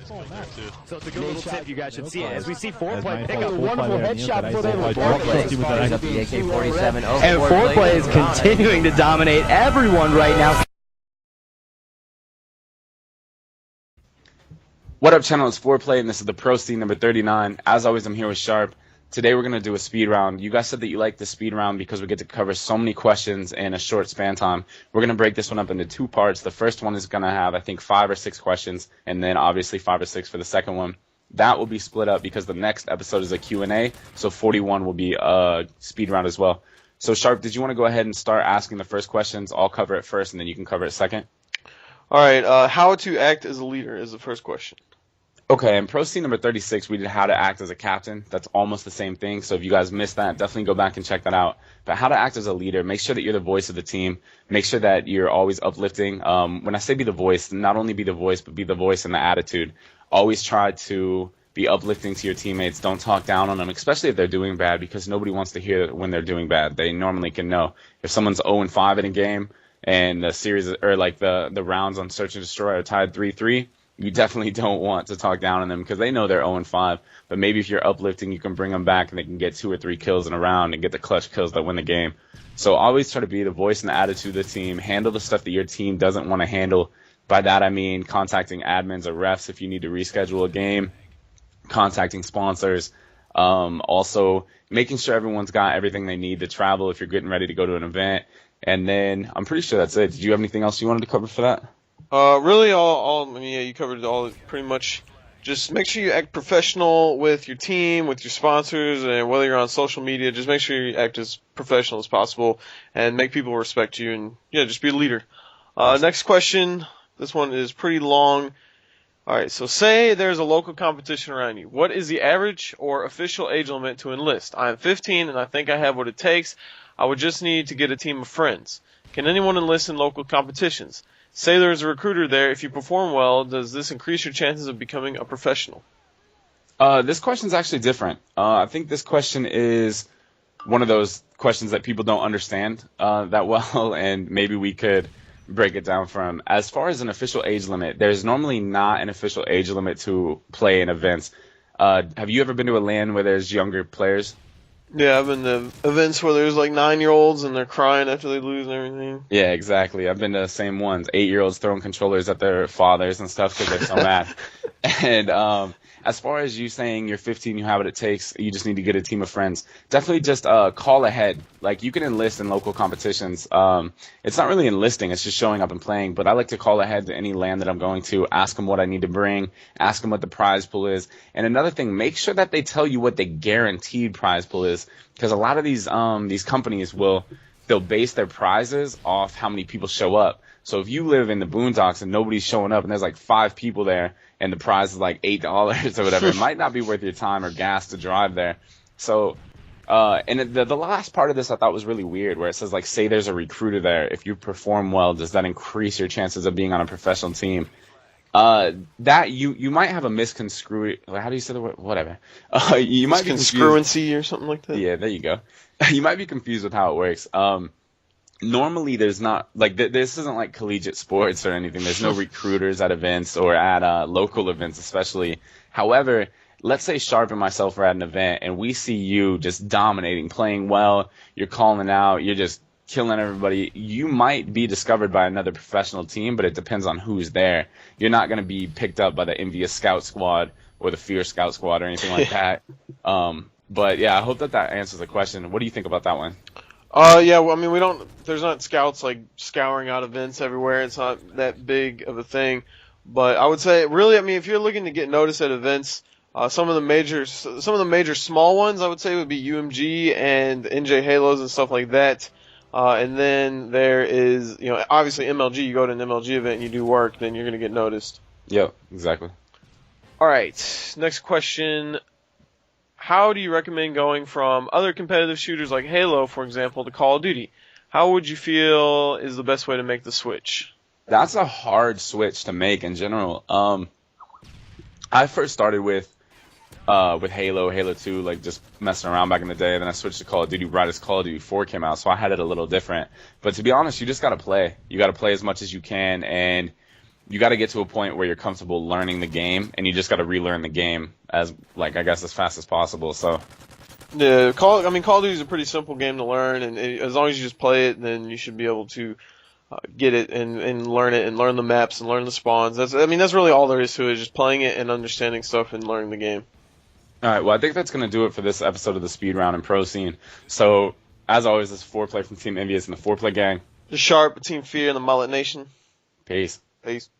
So it's a good little tip you guys should see. As we see FoRePLayy pick up a wonderful headshot for them. And FoRePLayy is continuing to dominate everyone right now. What up, channel? It's FoRePLayy, and this is the Pro Scene number 39. As always, I'm here with Sharp. Today we're going to do a speed round. You guys said that you liked the speed round because we get to cover so many questions in a short span time. We're going to break this one up into two parts. The first one is going to have, I think, 5 or 6 questions, and then obviously 5 or 6 for the second one. That will be split up because the next episode is a Q&A, so 41 will be a speed round as well. So, Sharp, did you want to go ahead and start asking the first questions? I'll cover it first, and then you can cover it second. All right, how to act as a leader is the first question. Okay, in Pro Scene number 36, we did how to act as a captain. That's almost the same thing, so if you guys missed that, definitely go back and check that out. But how to act as a leader, make sure that you're the voice of the team. Make sure that you're always uplifting. When I say be the voice, not only be the voice, but be the voice and the attitude. Always try to be uplifting to your teammates. Don't talk down on them, especially if they're doing bad, because nobody wants to hear when they're doing bad. They normally can know. If someone's 0-5 in a game and the series, or like the rounds on Search and Destroy are tied 3-3, you definitely don't want to talk down on them because they know they're 0-5. But maybe if you're uplifting, you can bring them back and they can get 2 or 3 kills in a round and get the clutch kills that win the game. So always try to be the voice and the attitude of the team. Handle the stuff that your team doesn't want to handle. By that I mean contacting admins or refs if you need to reschedule a game, contacting sponsors, also making sure everyone's got everything they need to travel if you're getting ready to go to an event. And then I'm pretty sure that's it. Did you have anything else you wanted to cover for that? Really, I mean, yeah, you covered all pretty much. Just make sure you act professional with your team, with your sponsors, and whether you're on social media, just make sure you act as professional as possible and make people respect you, and yeah, just be a leader. Next question. This one is pretty long. All right, so say there's a local competition around you. What is the average or official age limit to enlist? I am 15 and I think I have what it takes. I would just need to get a team of friends. Can anyone enlist in local competitions? Say there's a recruiter there. If you perform well, does this increase your chances of becoming a professional? This question's actually different. I think this question is one of those questions that people don't understand that well, and maybe we could break it down from. As far as an official age limit, there's normally not an official age limit to play in events. Have you ever been to a LAN where there's younger players? Yeah, I've been to events where there's like 9-year-olds and they're crying after they lose and everything. Yeah, exactly. I've been to the same ones. 8-year-olds throwing controllers at their fathers and stuff because they're so mad. And as far as you saying you're 15, you have what it takes, you just need to get a team of friends. Definitely just call ahead. Like, you can enlist in local competitions. It's not really enlisting, it's just showing up and playing. But I like to call ahead to any LAN that I'm going to, ask them what I need to bring, ask them what the prize pool is. And another thing, make sure that they tell you what the guaranteed prize pool is. Because a lot of these companies they'll base their prizes off how many people show up. So if you live in the boondocks and nobody's showing up and there's like 5 people there and the prize is like $8 or whatever, it might not be worth your time or gas to drive there. So, and the last part of this I thought was really weird, where it says, like, say there's a recruiter there. If you perform well, does that increase your chances of being on a professional team? That you might have a misconstrued. How do you say the word? Whatever. You might be miscongruency or something like that. Yeah, there you go. You might be confused with how it works. Normally, there's not, like, this isn't like collegiate sports or anything. There's no recruiters at events or at local events, especially. However, let's say Sharp and myself are at an event and we see you just dominating, playing well. You're calling out. You're just killing everybody. You might be discovered by another professional team, but it depends on who's there. You're not going to be picked up by the Envious Scout Squad or the Fear Scout Squad or anything like that. But yeah, I hope that answers the question. What do you think about that one? Yeah, well, I mean, there's not scouts like scouring out events everywhere. It's not that big of a thing. But I would say, really, I mean, if you're looking to get noticed at events, some of the major small ones, I would say, would be UMG and NJ Halos and stuff like that. And then there is, obviously MLG. You go to an MLG event and you do work, then you're going to get noticed. Yep, exactly. All right, next question. How do you recommend going from other competitive shooters like Halo, for example, to Call of Duty? How would you feel is the best way to make the switch? That's a hard switch to make in general. I first started with Halo 2, like just messing around back in the day. Then I switched to Call of Duty right as Call of Duty 4 came out, so I had it a little different. But to be honest, you just got to play. You got to play as much as you can, and you got to get to a point where you're comfortable learning the game, and you just got to relearn the game as fast as possible. So yeah, Call of Duty is a pretty simple game to learn, and as long as you just play it, then you should be able to get it and learn it and learn the maps and learn the spawns. That's really all there is to it, just playing it and understanding stuff and learning the game. all right, well, I think that's going to do it for this episode of the Speed Round and Pro Scene. So as always, this is FoRePLayy from Team Envious and the FoRePLayy gang. The Sharp, Team Fear, and the Mullet Nation. Peace. Peace.